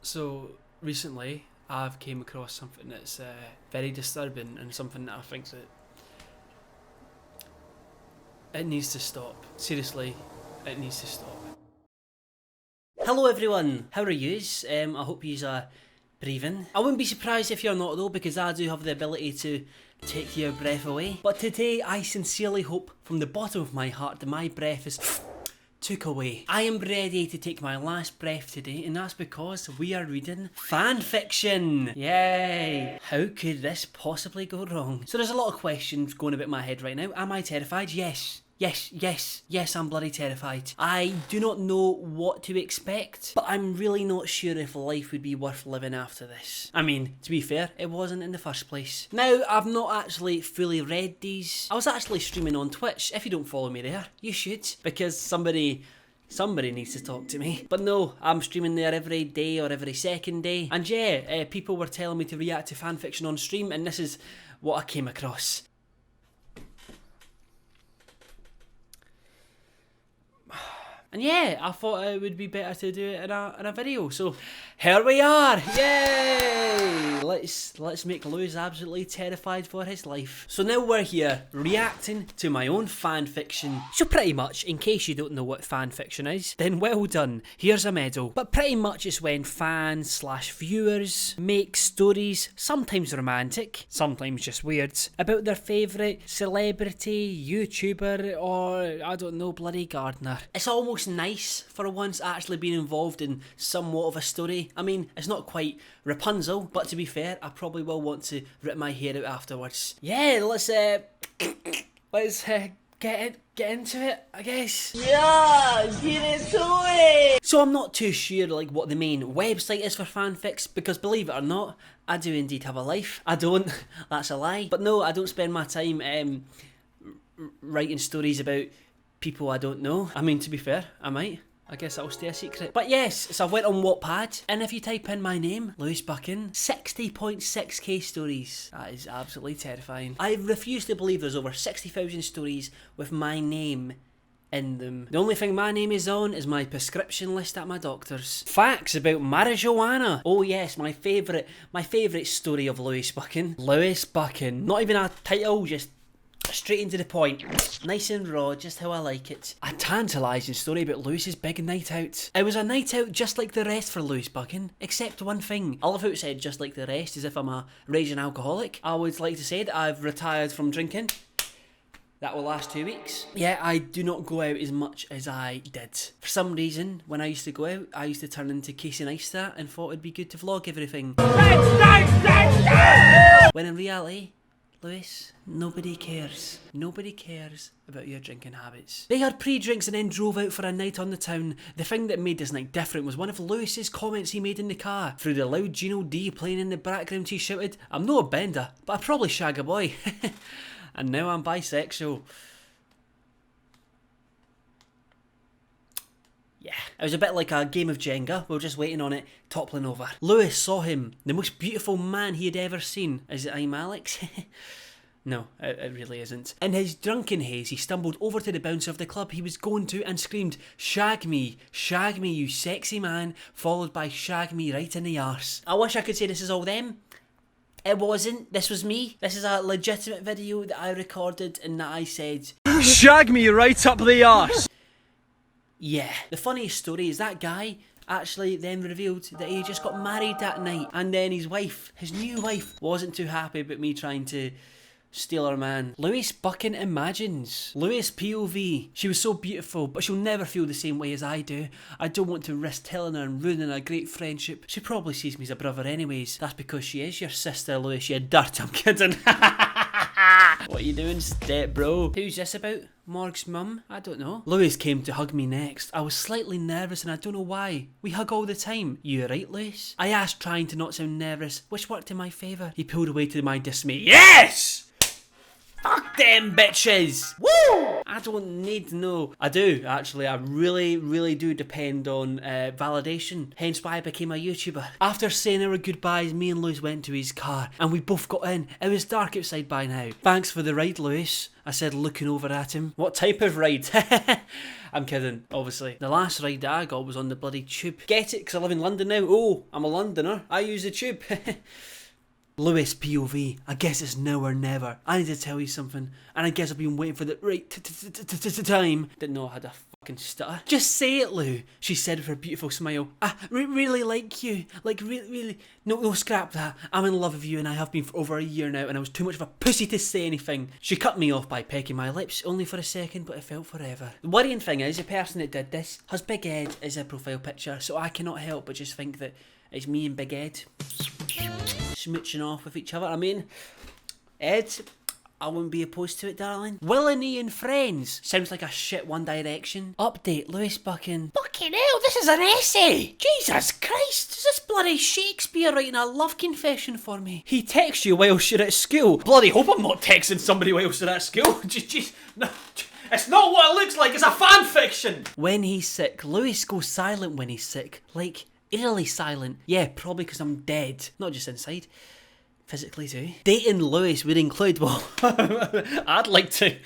So recently I've came across something that's very disturbing and something that I think that it needs to stop. Seriously, it needs to stop. Hello everyone, how are yous? I hope yous are breathing. I wouldn't be surprised if you're not though, because I do have the ability to take your breath away. But today I sincerely hope from the bottom of my heart that my breath is took away. I am ready to take my last breath today, and that's because we are reading fan fiction. Yay! How could this possibly go wrong? So there's a lot of questions going about my head right now. Am I terrified? Yes. Yes, I'm bloody terrified. I do not know what to expect, but I'm really not sure if life would be worth living after this. I mean, to be fair, it wasn't in the first place. Now, I've not actually fully read these. I was actually streaming on Twitch. If you don't follow me there, you should, because somebody needs to talk to me. But no, I'm streaming there every day or every second day. And yeah, people were telling me to react to fanfiction on stream, and this is what I came across. And yeah, I thought it would be better to do it in a video. So here we are. Yay! Let's make Lewis absolutely terrified for his life. So now we're here reacting to my own fan fiction. So pretty much, in case you don't know what fan fiction is, then well done. Here's a medal. But pretty much it's when fans/viewers make stories, sometimes romantic, sometimes just weird, about their favourite celebrity, YouTuber, or I don't know, bloody gardener. It's almost nice for once actually being involved in somewhat of a story. I mean, it's not quite Rapunzel, but to be fair, I probably will want to rip my hair out afterwards. Yeah, let's get into it, I guess. Yeah, get into it. So I'm not too sure like what the main website is for fanfics, because believe it or not, I do indeed have a life. I don't. That's a lie. But no, I don't spend my time writing stories about people I don't know. I mean, to be fair, I might. I guess that'll stay a secret. But yes, so I went on Wattpad, and if you type in my name, Lewis Buchan, 60.6k stories. That is absolutely terrifying. I refuse to believe there's over 60,000 stories with my name in them. The only thing my name is on is my prescription list at my doctor's. Facts about marijuana. Oh yes, my favourite story of Lewis Buchan. Lewis Buchan. Not even a title, just straight into the point. Nice and raw, just how I like it. A tantalising story about Lewis's big night out. It was a night out just like the rest for Lewis Buchan, except one thing. I love how it said just like the rest, as if I'm a raging alcoholic. I would like to say that I've retired from drinking. That will last 2 weeks. Yeah, I do not go out as much as I did. For some reason, when I used to go out, I used to turn into Casey Neistat and thought it'd be good to vlog everything. When in reality, Lewis, nobody cares. Nobody cares about your drinking habits. They had pre-drinks and then drove out for a night on the town. The thing that made this night different was one of Lewis's comments he made in the car. Through the loud Gino D playing in the background, he shouted, "I'm no a bender, but I probably shag a boy." And now I'm bisexual. Yeah, it was a bit like a game of Jenga. We were just waiting on it toppling over. Lewis saw him, the most beautiful man he had ever seen. Is it I'm Alex? No, it really isn't. In his drunken haze, he stumbled over to the bouncer of the club he was going to and screamed, shag me, you sexy man," followed by "shag me right in the arse." I wish I could say this is all them. It wasn't. This was me. This is a legitimate video that I recorded and that I said, "Shag me right up the arse." Yeah. The funniest story is that guy actually then revealed that he just got married that night, and then his new wife, wasn't too happy about me trying to steal her man. Lewis Buchan imagines. Lewis POV. She was so beautiful, but she'll never feel the same way as I do. I don't want to risk telling her and ruining a great friendship. She probably sees me as a brother anyways. That's because she is your sister, Lewis, you dirt. I'm kidding. What are you doing, step bro? Who's this about? Morg's mum? I don't know. Lewis came to hug me next. I was slightly nervous and I don't know why. We hug all the time. You right, Lewis? I asked, trying to not sound nervous, which worked in my favour. He pulled away to my dismay. Yes! Fuck them bitches! Woo! I don't need to know. I do, actually. I really do depend on validation. Hence why I became a YouTuber. After saying our goodbyes, me and Lewis went to his car and we both got in. It was dark outside by now. Thanks for the ride, Lewis, I said, looking over at him. What type of ride? I'm kidding, obviously. The last ride I got was on the bloody tube. Get it? Because I live in London now. Oh, I'm a Londoner. I use the tube. Lewis POV, I guess it's now or never. I need to tell you something, and I guess I've been waiting for the right time. Didn't know I had a fucking stutter. Just say it, Lou, she said with her beautiful smile. I really like you. Like, really. No, scrap that. I'm in love with you, and I have been for over a year now, and I was too much of a pussy to say anything. She cut me off by pecking my lips, only for a second, but it felt forever. The worrying thing is, the person that did this has Big Ed as a profile picture, so I cannot help but just think that it's me and Big Ed smooching off with each other. I mean, Ed, I wouldn't be opposed to it, darling. Willany and Friends. Sounds like a shit One Direction. Update, Lewis Buchan. Fucking hell, this is an essay! Jesus Christ, is this bloody Shakespeare writing a love confession for me? He texts you whilst you're at school. Bloody hope I'm not texting somebody whilst you're at school. Jeez, no. It's not what it looks like, it's a fan fiction! When he's sick, Lewis goes silent when he's sick. Like, eerily silent. Yeah, probably because I'm dead. Not just inside. Physically too. Dating Lewis would include, well, I'd like to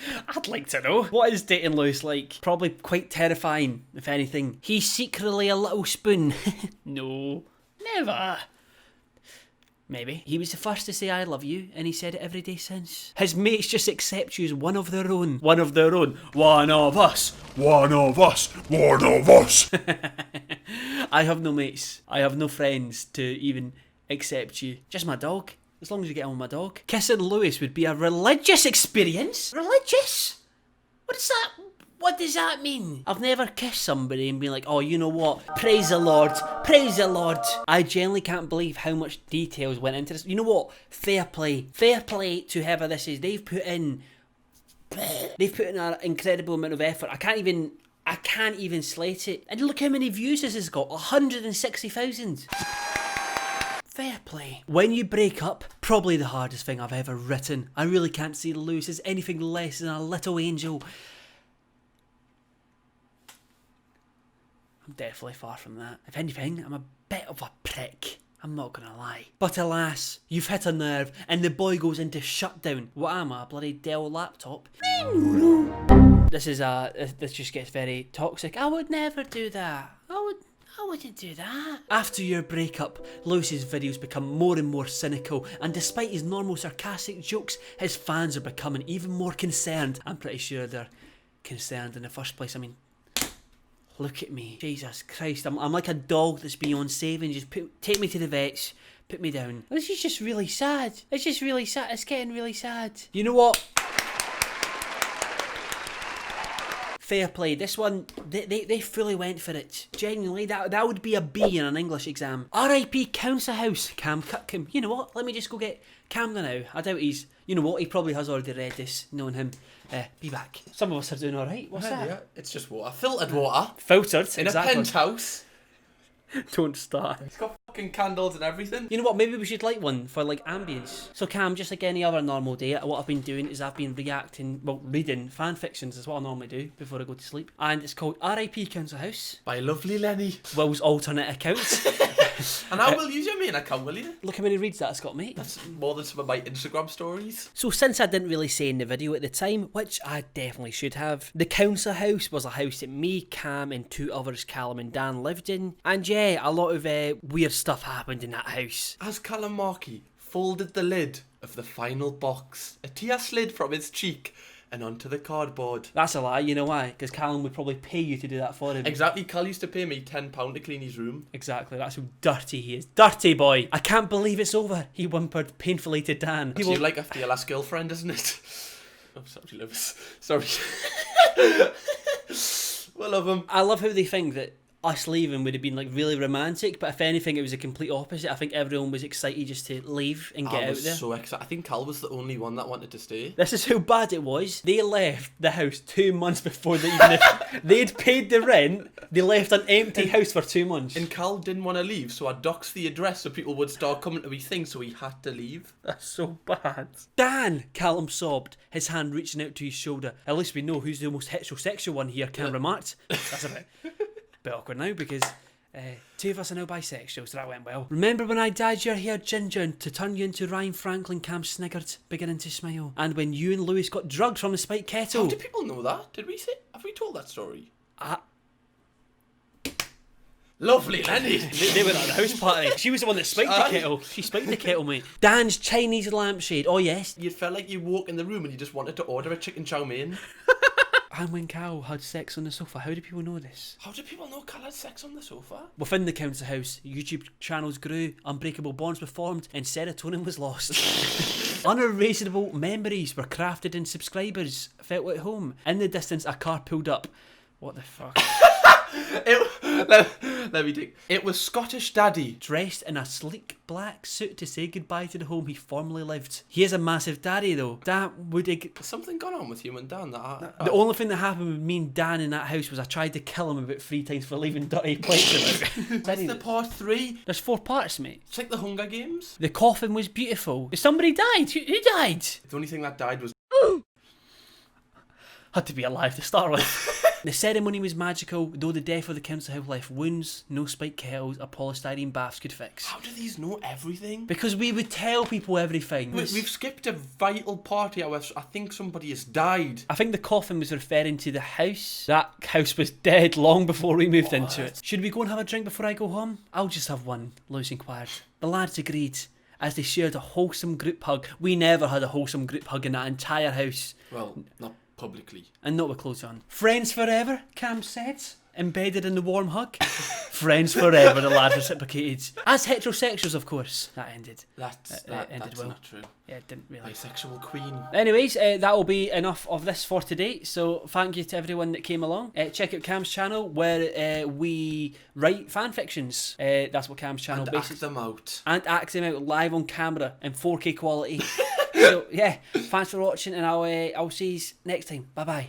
know. What is dating Lewis like? Probably quite terrifying, if anything. He's secretly a little spoon. No. Never. Maybe. He was the first to say I love you, and he said it every day since. His mates just accept you as one of their own. One of their own. One of us. One of us. One of us. I have no mates. I have no friends to even accept you. Just my dog. As long as you get on with my dog. Kissing Lewis would be a religious experience. Religious? What does that mean? I've never kissed somebody and been like, oh, you know what? Praise the Lord. Praise the Lord. I genuinely can't believe how much details went into this. You know what? Fair play. Fair play to whoever this is. They've put in an incredible amount of effort. I can't even slate it. And look how many views this has got. 160,000. Fair play. When you break up, probably the hardest thing I've ever written. I really can't see Lewis as anything less than a little angel. I'm definitely far from that. If anything, I'm a bit of a prick. I'm not gonna lie. But alas, you've hit a nerve and the boy goes into shutdown. What am I, a bloody Dell laptop? This just gets very toxic. I would never do that. I wouldn't do that. After your breakup, Lewis's videos become more and more cynical, and despite his normal sarcastic jokes, his fans are becoming even more concerned. I'm pretty sure they're concerned in the first place. I mean, look at me. Jesus Christ, I'm like a dog that's beyond saving. Just take me to the vets, put me down. This is just really sad. It's just really sad. It's getting really sad. You know what? Fair play. This one, they fully went for it. Genuinely, that would be a B in an English exam. R.I.P. Council House. Cam Cutcombe. You know what? Let me just go get Cam now. I doubt he's... You know what? He probably has already read this, knowing him. Be back. Some of us are doing alright. What's that? Yeah, it's just water. Filtered water. Filtered, in exactly. a penthouse. Don't start. It's got fucking candles and everything. You know what? Maybe we should light one for like ambience. So Cam, just like any other normal day, what I've been doing is I've been reading fan fictions is what I normally do before I go to sleep. And it's called R.I.P. Council House. By lovely Lenny. Will's alternate account. And I will use your main account, will you? Look how many reads that's got, mate. That's more than some of my Instagram stories. So since I didn't really say in the video at the time, which I definitely should have, the council house was a house that me, Cam and two others, Callum and Dan, lived in. And yeah, a lot of weird stuff happened in that house. As Callum Markey folded the lid of the final box, a tear slid from his cheek and onto the cardboard. That's a lie, you know why? Because Callum would probably pay you to do that for him. Exactly, Cal used to pay me £10 to clean his room. Exactly, that's how dirty he is. Dirty boy! I can't believe it's over, he whimpered painfully to Dan. That's you like after your last girlfriend, isn't it? I'm sorry, Lewis. Sorry. We love him. I love how they think that us leaving would have been like really romantic, but if anything, it was a complete opposite. I think everyone was excited just to leave and get I out was there. so excited. I think Cal was the only one that wanted to stay. This is how bad it was. They left the house 2 months before they even they'd paid the rent. They left an empty house for 2 months. And Cal didn't want to leave, so I doxed the address so people would start coming to his thing, so he had to leave. That's so bad. Dan, Callum sobbed, his hand reaching out to his shoulder. At least we know who's the most heterosexual one here, Cam remarked. That's a bit awkward now because two of us are now bisexual, so that went well. Remember when I dyed your hair ginger to turn you into Ryan Franklin? Cam sniggered, beginning to smile. And when you and Lewis got drugged from the spiked kettle. How do people know that? Did we say? Have we told that story? Lovely, Lenny. They were at the house party. She was the one that spiked the kettle. She spiked the kettle, mate. Dan's Chinese lampshade. Oh, yes. You felt like you walk in the room and you just wanted to order a chicken chow mein. And when Cal had sex on the sofa, how do people know this? How do people know Cal had sex on the sofa? Within the council house, YouTube channels grew, unbreakable bonds were formed, and serotonin was lost. Unerasable memories were crafted and subscribers felt at home. In the distance, a car pulled up. What the fuck? Let me think. It was Scottish Daddy. Dressed in a sleek black suit to say goodbye to the home he formerly lived. He is a massive daddy though. That would... There's something gone on with you and Dan The only thing that happened with me and Dan in that house was I tried to kill him about 3 times for leaving dirty plates about. That's the part 3. There's 4 parts, mate. It's like the Hunger Games. The coffin was beautiful. Somebody died. Who died? The only thing that died was... Had to be alive to start with. The ceremony was magical, though the death of the council house left wounds no spiked kettles or polystyrene baths could fix. How do these know everything? Because we would tell people everything. We've skipped a vital part here where I think somebody has died. I think the coffin was referring to the house. That house was dead long before we moved into it. Should we go and have a drink before I go home? I'll just have one, Lewis inquired. The lads agreed, as they shared a wholesome group hug. We never had a wholesome group hug in that entire house. Well, not publicly. And not with clothes on. Friends forever, Cam said, embedded in the warm hug. Friends forever, the lad reciprocated. As heterosexuals, of course. That ended. That's ended well. not true. Yeah, it didn't really. Bisexual queen. Anyways, that will be enough of this for today. So thank you to everyone that came along. Check out Cam's channel where we write fan fictions. That's what Cam's channel basically. Act them out. And act them out live on camera in 4K quality. So yeah, thanks for watching, and I'll see you next time. Bye bye.